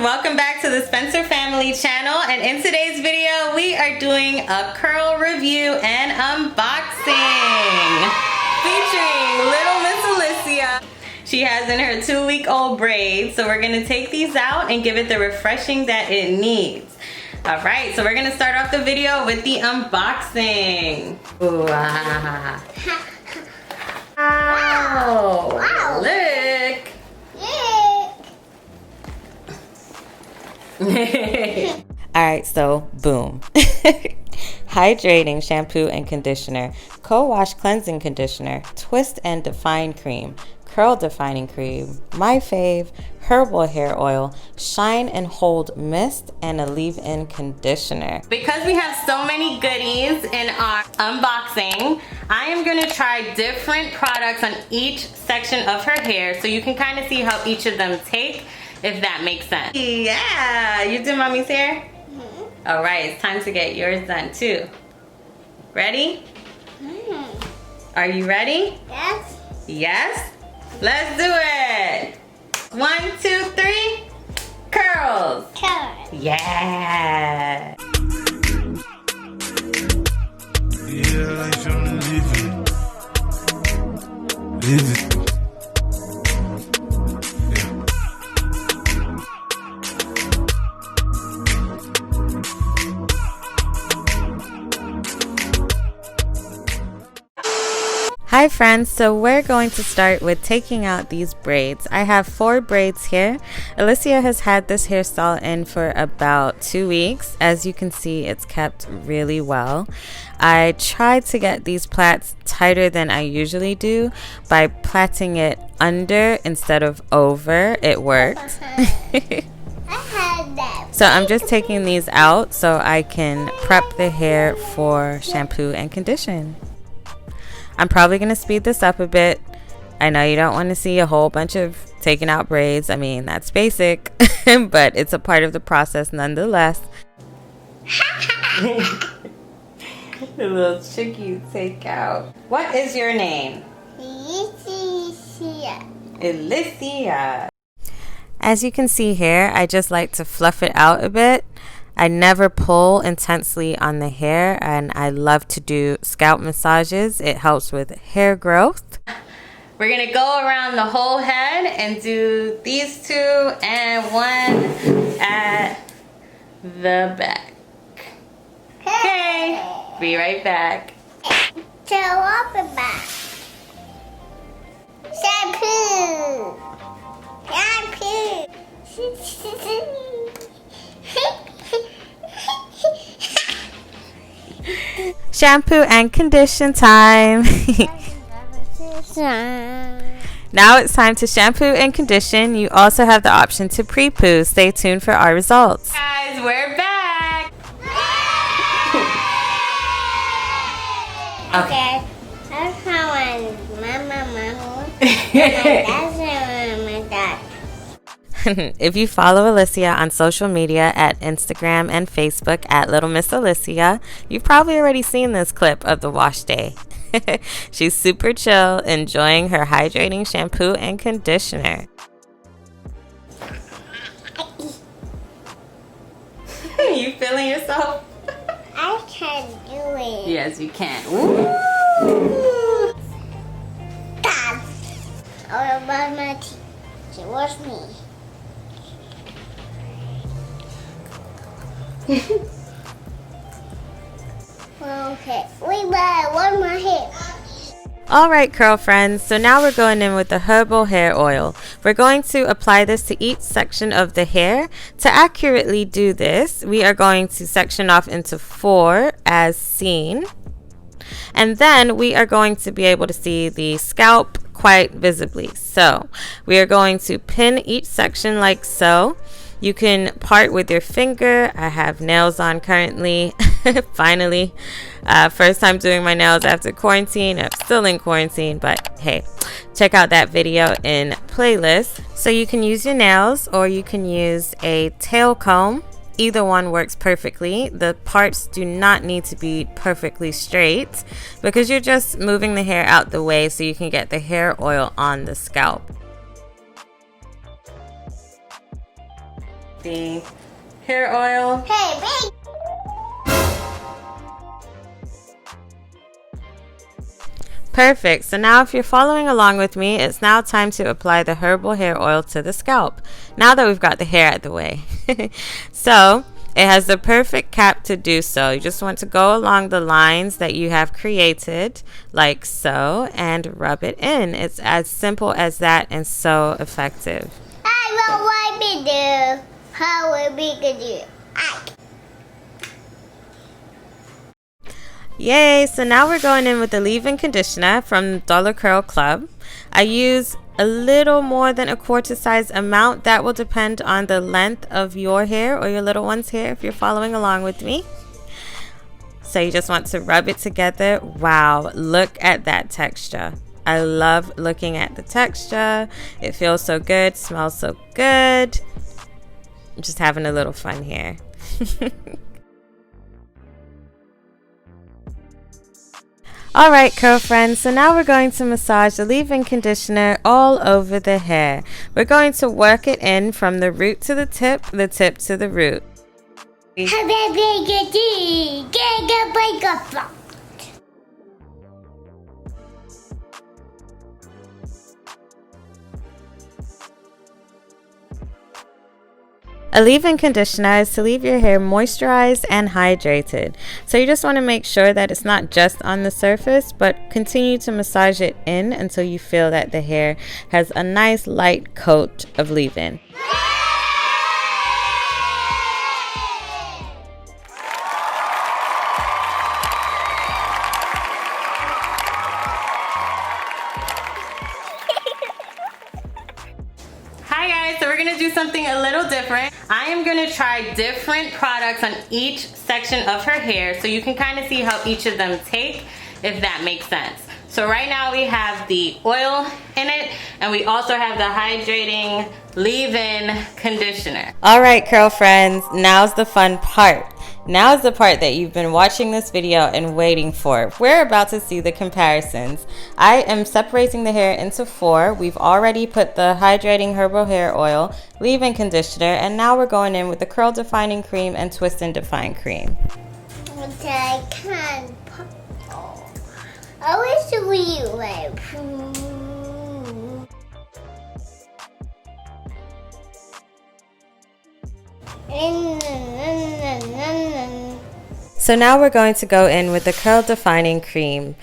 welcome back to the Spencer Family channel, and in today's video we are doing a curl review and unboxing featuring little Miss Elissia. She has in her 2-week-old braids, so we're gonna take these out and give it the refreshing that it needs. All right, so we're gonna start off the video with the unboxing. Ooh, ah. Wow. Wow. Look. Alright, so boom. Hydrating shampoo and conditioner, co-wash cleansing conditioner, twist and define cream, curl defining cream, my fave, herbal hair oil, shine and hold mist, and a leave-in conditioner. Because we have so many goodies in our unboxing, I am going to try different products on each section of her hair so you can kind of see how each of them take, if that makes sense. Yeah, you do mommy's hair? Mm-hmm. All right, it's time to get yours done too. Ready? Mm-hmm. Are you ready? Yes. Yes? Let's do it. 1, 2, 3. Curls. Curls. Yeah. Yeah, I should live it. Live it. Hi friends, so we're going to start with taking out these braids. I have 4 braids here. Elissia has had this hairstyle in for about 2 weeks. As you can see, it's kept really well. I tried to get these plaits tighter than I usually do by plaiting it under instead of over. It worked. So I'm just taking these out so I can prep the hair for shampoo and condition. I'm probably going to speed this up a bit. I know you don't want to see a whole bunch of taking out braids. I mean, that's basic, but it's a part of the process nonetheless. The little chickie take out. What is your name? Elissia. Elissia. As you can see here, I just like to fluff it out a bit. I never pull intensely on the hair, and I love to do scalp massages. It helps with hair growth. We're gonna go around the whole head and do these 2 and 1 at the back. Okay, be right back. So up and back. Shampoo. Shampoo. Shampoo and condition time. Now it's time to shampoo and condition. You also have the option to pre-poo. Stay tuned for our results. Guys, we're back. Okay. That's how Mama. That's my dad. If you follow Elissia on social media at Instagram and Facebook at Little Miss Elissia, you've probably already seen this clip of the wash day. She's super chill, enjoying her hydrating shampoo and conditioner. You feeling yourself? I can do it. Yes, you can. Ooh. Dad. Oh, about my teeth. She washed me. Okay, wait, one more hair. Alright curl friends, so now we're going in with the Herbal Hair Oil. We're going to apply this to each section of the hair. To accurately do this, we are going to section off into 4 as seen. And then we are going to be able to see the scalp quite visibly. So we are going to pin each section like so. You can part with your finger. I have nails on currently. Finally, first time doing my nails after quarantine. I'm still in quarantine, but hey, check out that video in playlist. So you can use your nails or you can use a tail comb. Either one works perfectly. The parts do not need to be perfectly straight because you're just moving the hair out the way so you can get the hair oil on the scalp. The hair oil. Hey, big. Perfect. So now if you're following along with me, it's now time to apply the herbal hair oil to the scalp. Now that we've got the hair out of the way. So it has the perfect cap to do so. You just want to go along the lines that you have created, like so, and rub it in. It's as simple as that and so effective. I will wipe it do. How will we do? Yay! So now we're going in with the leave-in conditioner from dollarcurlclub. I use a little more than a quarter size amount. That will depend on the length of your hair or your little one's hair if you're following along with me. So you just want to rub it together. Wow, look at that texture. I love looking at the texture. It feels so good, smells so good. I'm just having a little fun here. Alright curl friends, so now we're going to massage the leave-in conditioner all over the hair. We're going to work it in from the root to the tip to the root. A leave-in conditioner is to leave your hair moisturized and hydrated. So you just want to make sure that it's not just on the surface, but continue to massage it in until you feel that the hair has a nice light coat of leave-in. Hi guys, so we're gonna do something a little different. I am gonna try different products on each section of her hair so you can kind of see how each of them take, if that makes sense. So right now we have the oil in it, and we also have the hydrating leave-in conditioner. All right, curl friends, now's the fun part. Now is the part that you've been watching this video and waiting for. We're about to see the comparisons. I am separating the hair into 4. We've already put the hydrating herbal hair oil, leave-in conditioner, and now we're going in with the curl defining cream and twist and define cream. I can't. I wish we were. So now we're going to go in with the curl defining cream.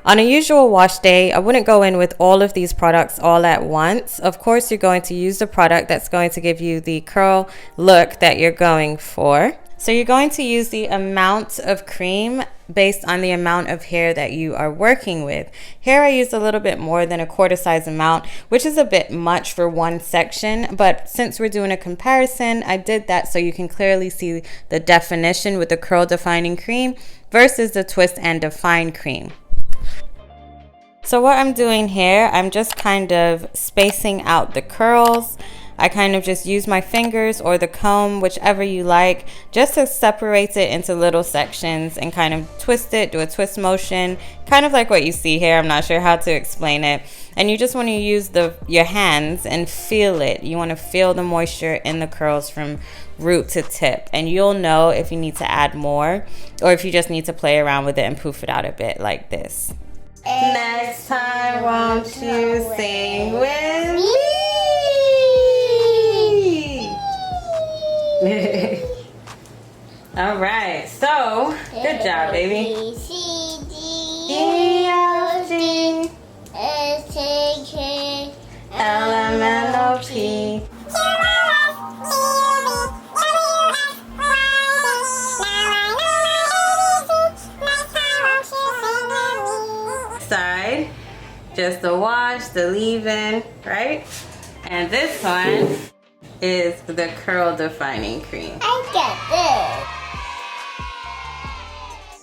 On a usual wash day, I wouldn't go in with all of these products all at once. Of course, you're going to use the product that's going to give you the curl look that you're going for. So you're going to use the amount of cream based on the amount of hair that you are working with. Here I used a little bit more than a quarter size amount, which is a bit much for one section, but since we're doing a comparison, I did that so you can clearly see the definition with the curl defining cream versus the twist and define cream. So what I'm doing here, I'm just kind of spacing out the curls. I kind of just use my fingers or the comb, whichever you like, just to separate it into little sections and kind of twist it, do a twist motion, kind of like what you see here. I'm not sure how to explain it. And you just want to use your hands and feel it. You want to feel the moisture in the curls from root to tip. And you'll know if you need to add more or if you just need to play around with it and poof it out a bit like this. Next time, won't you sing with me? All right, so good job, baby. A, C, D, E, F, G, S, H, K, L, M, N, O, P. Side, just the wash, the leave-in, right? And this one is the curl defining cream. I get this.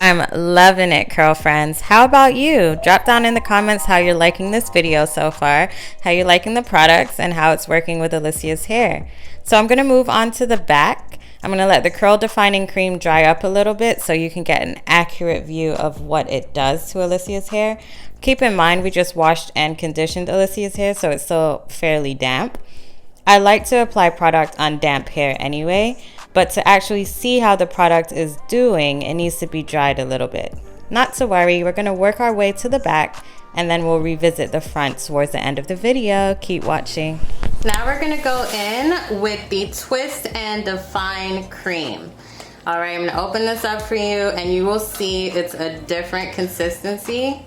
I'm loving it, curl friends. How about you? Drop down in the comments how you're liking this video so far, how you're liking the products, and how it's working with Elissia's hair. So I'm going to move on to the back. I'm going to let the curl defining cream dry up a little bit so you can get an accurate view of what it does to Elissia's hair. Keep in mind we just washed and conditioned Elissia's hair, so it's still fairly damp. I like to apply product on damp hair anyway, but to actually see how the product is doing, it needs to be dried a little bit. Not to worry, we're going to work our way to the back and then we'll revisit the front towards the end of the video. Keep watching. Now we're going to go in with the Twist and Define Cream. All right, I'm going to open this up for you and you will see it's a different consistency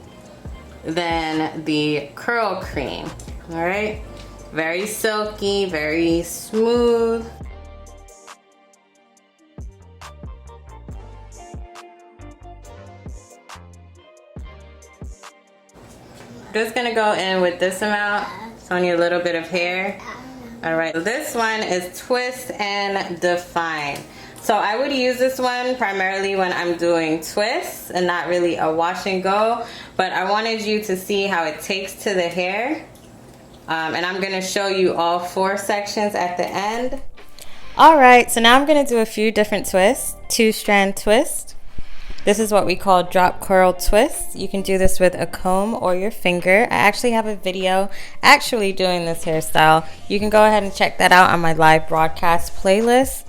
than the curl cream. All right, very silky, very smooth. Just gonna go in with this amount. It's only a little bit of hair. All right, this one is Twist and Define. So I would use this one primarily when I'm doing twists and not really a wash and go, but I wanted you to see how it takes to the hair. And I'm gonna show you all 4 sections at the end. All right, so now I'm gonna do a few different twists. 2-strand twist. This is what we call drop curl twist. You can do this with a comb or your finger. I actually have a video actually doing this hairstyle. You can go ahead and check that out on my live broadcast playlist.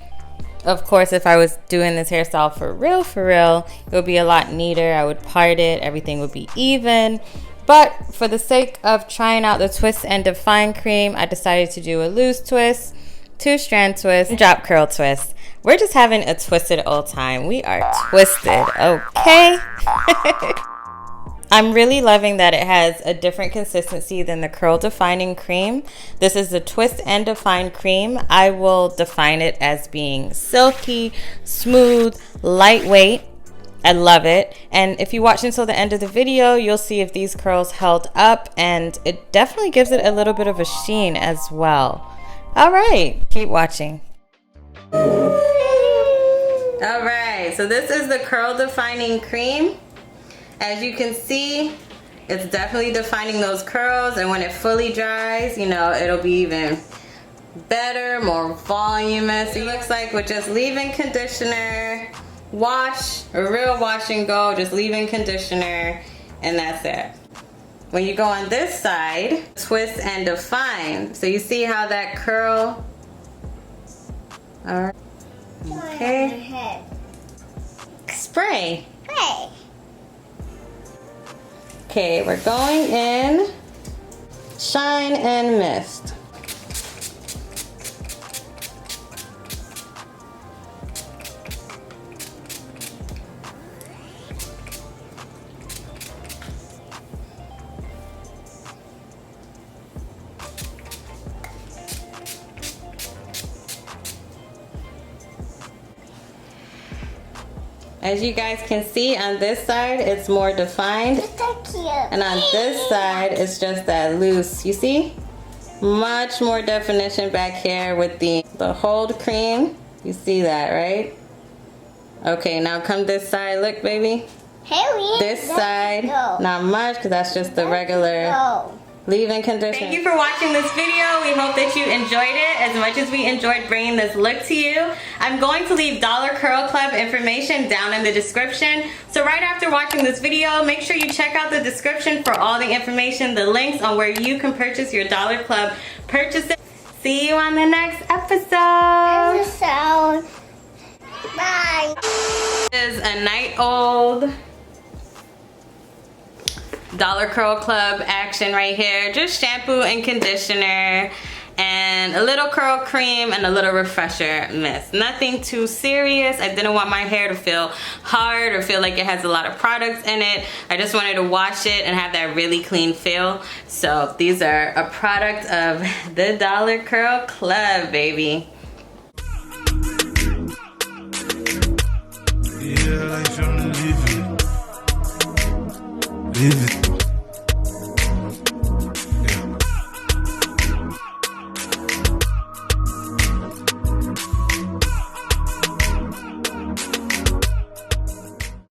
Of course, if I was doing this hairstyle for real, it would be a lot neater. I would part it, everything would be even. But for the sake of trying out the Twist and Define Cream, I decided to do a loose twist, 2-strand twist, drop curl twist. We're just having a twisted old time. We are twisted, okay? I'm really loving that it has a different consistency than the curl defining cream. This is the Twist and Define Cream. I will define it as being silky, smooth, lightweight. I love it. And if you watch until the end of the video, you'll see if these curls held up, and it definitely gives it a little bit of a sheen as well. All right, keep watching. All right, so this is the curl defining cream. As you can see, it's definitely defining those curls, and when it fully dries, you know, it'll be even better, more voluminous. It looks like with just leave-in conditioner, wash, a real wash and go, just leave-in conditioner, and that's it. When you go on this side, twist and define. So you see how that curl, all right, okay, spray. Okay, we're going in Shine and Mist. As you guys can see, on this side it's more defined, and on this side it's just that loose. You see? Much more definition back here with the hold cream. You see that, right? Okay, now come this side. Look, baby. This side, not much, because that's just the regular leave-in conditioner. Thank you for watching this video. We hope that you enjoyed it as much as we enjoyed bringing this look to you. I'm going to leave Dollar Curl Club information down in the description. So right after watching this video, make sure you check out the description for all the information, the links on where you can purchase your Dollar Club purchases. See you on the next episode. Bye. This is a night old Dollar Curl Club action right here. Just shampoo and conditioner and a little curl cream and a little refresher mist. Nothing too serious. I didn't want my hair to feel hard or feel like it has a lot of products in it. I just wanted to wash it and have that really clean feel. So these are a product of the Dollar Curl Club, baby.